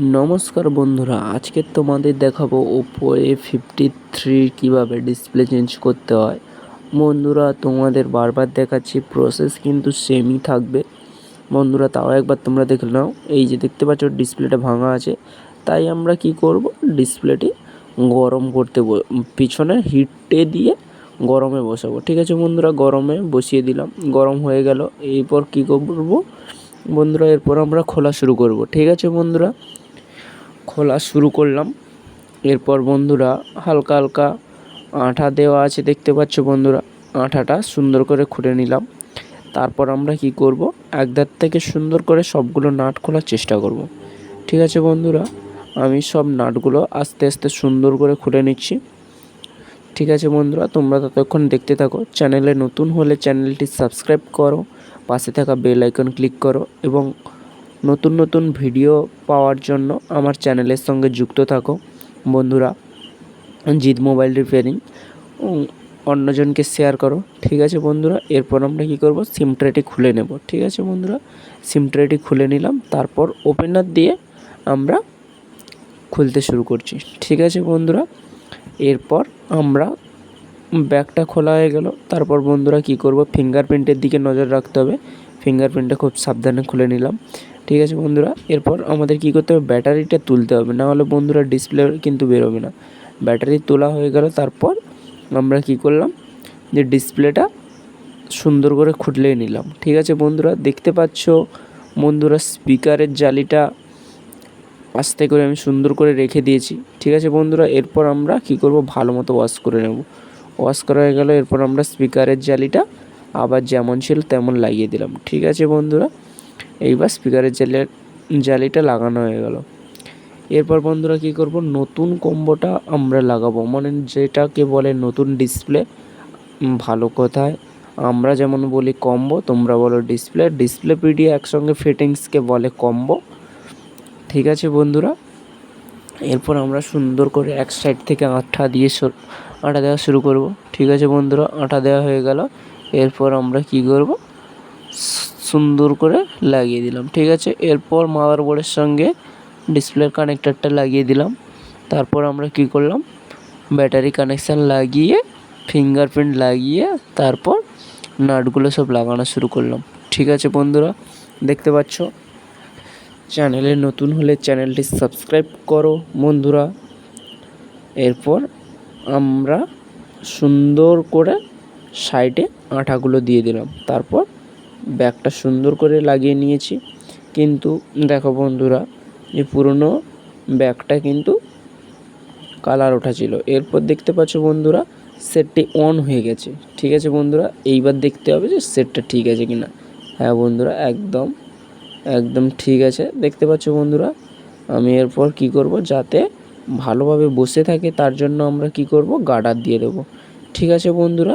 নমস্কার বন্ধুরা, আজকে তোমাদের দেখাবো ওপো A53 কিভাবে ডিসপ্লে চেঞ্জ করতে হয়। বন্ধুরা তোমাদের বারবার দেখাচ্ছি, প্রসেস কিন্তু সেমই থাকবে। বন্ধুরা তাও একবার তোমরা দেখে নাও। এই যে দেখতে পাচ্ছ ডিসপ্লেটা ভাঙা আছে, তাই আমরা কি করব, ডিসপ্লেটি গরম করতে পিছনে হিটে দিয়ে গরমে বসাবো। ঠিক আছে বন্ধুরা, গরমে বসিয়ে দিলাম, গরম হয়ে গেল। এরপর কি করব বন্ধুরা, এরপর আমরা খোলা শুরু করব। ঠিক আছে বন্ধুরা, খোলা শুরু করলাম। এরপর বন্ধুরা হালকা হালকা আঠা দেওয়া আছে, দেখতে পাচ্ছ বন্ধুরা, আঠাটা সুন্দর করে খুঁড়ে নিলাম। তারপর আমরা কি করব, এক ধার থেকে সুন্দর করে সবগুলো নাট খোলার চেষ্টা করব। ঠিক আছে বন্ধুরা, আমি সব নাটগুলো আস্তে আস্তে সুন্দর করে খুলে নিচ্ছি। ঠিক আছে বন্ধুরা, তোমরা ততক্ষণ দেখতে থাকো। চ্যানেলে নতুন হলে চ্যানেলটি সাবস্ক্রাইব করো, পাশে থাকা বেল আইকন ক্লিক করো এবং নতুন নতুন ভিডিও পাওয়ার জন্য আমার চ্যানেলের সঙ্গে যুক্ত থাকো। বন্ধুরা, জিৎ মোবাইল রিপেয়ারিং অন্যজনকে শেয়ার করো। ঠিক আছে বন্ধুরা, এরপর আমরা কী করব, সিম ট্রেটি খুলে নেব। ঠিক আছে বন্ধুরা, সিম ট্রেটি খুলে নিলাম। তারপর ওপেনার দিয়ে আমরা খুলতে শুরু করছি। ঠিক আছে বন্ধুরা, এরপর আমরা ব্যাগটা খোলা হয়ে গেল। তারপর বন্ধুরা কি করব, ফিঙ্গারপ্রিন্টের দিকে নজর রাখতে হবে। ফিঙ্গারপ্রিন্টটা খুব সাবধানে খুলে নিলাম। ঠিক আছে বন্ধুরা, এরপর আমাদের কি করতে হবে, ব্যাটারিটা তুলতে হবে, না হলে বন্ধুরা ডিসপ্লে কিন্তু বেরোবে না। ব্যাটারি তোলা হয়ে গেল। তারপর আমরা কি করলাম, যে ডিসপ্লেটা সুন্দর করে খুঁটলেই নিলাম। ঠিক আছে বন্ধুরা, দেখতে পাচ্ছ বন্ধুরা স্পিকারের জালিটা আস্তে করে আমি সুন্দর করে রেখে দিয়েছি। ঠিক আছে বন্ধুরা, এরপর আমরা কি করব, ভালো মতো ওয়াশ করে নেব। ওয়াশ করা হয়ে গেল। এরপর আমরা স্পিকারের জালিটা আবার যেমন ছিল তেমন লাগিয়ে দিলাম। ঠিক আছে বন্ধুরা, এইবার স্পিকারের জালিটা লাগানো হয়ে গেল। এরপর বন্ধুরা কি করব, নতুন কম্বোটা আমরা লাগাবো, মানে যেটাকে বলে নতুন ডিসপ্লে। ভালো কথায় আমরা যেমন বলি কম্বো, তোমরা বলো ডিসপ্লে। ডিসপ্লে পিডি একসঙ্গে ফিটিংসকে বলে কম্বো। ঠিক আছে বন্ধুরা, এরপর আমরা সুন্দর করে এক সাইড থেকে আঠা দেওয়া শুরু করব। ঠিক আছে বন্ধুরা, আঠা দেওয়া হয়ে গেল। এরপর আমরা কি করব, সুন্দর করে লাগিয়ে দিলাম। ঠিক আছে, এরপর মাদারবোর্ডের সঙ্গে ডিসপ্লের কানেক্টরটা লাগিয়ে দিলাম। তারপর আমরা কি করলাম, ব্যাটারি কানেকশান লাগিয়ে ফিঙ্গারপ্রিন্ট লাগিয়ে তারপর নাটগুলো সব লাগানো শুরু করলাম। ঠিক আছে বন্ধুরা, দেখতে পাচ্ছ। চ্যানেলে নতুন হলে চ্যানেলটি সাবস্ক্রাইব করো বন্ধুরা। এরপর আমরা সুন্দর করে সাইডে আঠাগুলো দিয়ে দিলাম। তারপর ব্যাগটা সুন্দর করে লাগিয়ে নিয়েছি। কিন্তু দেখো বন্ধুরা, এই পুরনো ব্যাগটা কিন্তু কালার ওঠা ছিল। এরপর দেখতে পাচ্ছ বন্ধুরা, সেটটি অন হয়ে গেছে। ঠিক আছে বন্ধুরা, এইবার দেখতে হবে যে সেটটা ঠিক আছে কি না। হ্যাঁ বন্ধুরা, একদম একদম ঠিক আছে। দেখতে পাচ্ছ বন্ধুরা, আমি এরপর কি করব, যাতে ভালোভাবে বসে থাকে তার জন্য আমরা কি করব, গার্ডার দিয়ে দেবো। ঠিক আছে বন্ধুরা,